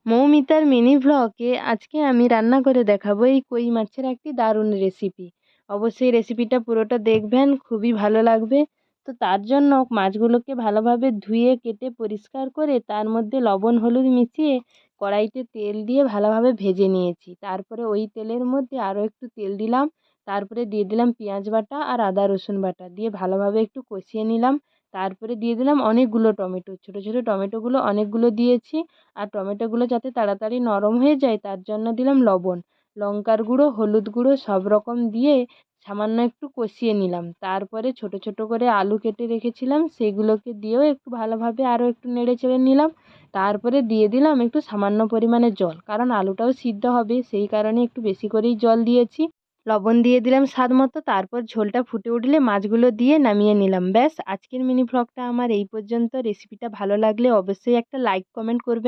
মৌমিতার mini ভ্লগে আজকে আমি রান্না করে দেখাবো এই কই মাছের একটি দারুণ রেসিপি। অবশ্যই রেসিপিটা পুরোটা দেখবেন, খুবই ভালো লাগবে। তো তার জন্য মাছগুলোকে ভালোভাবে ধুয়ে কেটে পরিষ্কার করে তার মধ্যে লবণ হলুদ মিশিয়ে কড়াইতে তেল দিয়ে ভালোভাবে ভেজে নিয়েছি। তারপরে ওই তেলের মধ্যে আরও একটু তেল দিলাম, তারপরে দিয়ে দিলাম পেঁয়াজ বাটা আর আদা রসুন বাটা দিয়ে ভালোভাবে একটু কষিয়ে নিলাম। তারপরে দিয়ে দিলাম অনেকগুলো টমেটো, ছোটো ছোটো টমেটোগুলো অনেকগুলো দিয়েছি। আর টমেটোগুলো যাতে তাড়াতাড়ি নরম হয়ে যায় তার জন্য দিলাম লবণ, লঙ্কার গুঁড়ো, হলুদ গুঁড়ো সব রকম দিয়ে সামান্য একটু কষিয়ে নিলাম। তারপরে ছোট ছোট করে আলু কেটে রেখেছিলাম সেগুলোকে দিয়েও একটু ভালোভাবে আরও একটু নেড়ে চেড়ে নিলাম। তারপরে দিয়ে দিলাম একটু সামান্য পরিমাণে জল, কারণ আলুটাও সিদ্ধ হবে, সেই কারণে একটু বেশি করেই জল দিয়েছি। লবণ দিয়ে দিলাম স্বাদ মতো। তারপর ঝোলটা ফুটে উঠলে মাছগুলো দিয়ে নামিয়ে নিলাম। ব্যাস, আজকের মিনি ভ্লগটা আমার এই পর্যন্ত। রেসিপিটা ভালো লাগলে অবশ্যই একটা লাইক কমেন্ট করবেন।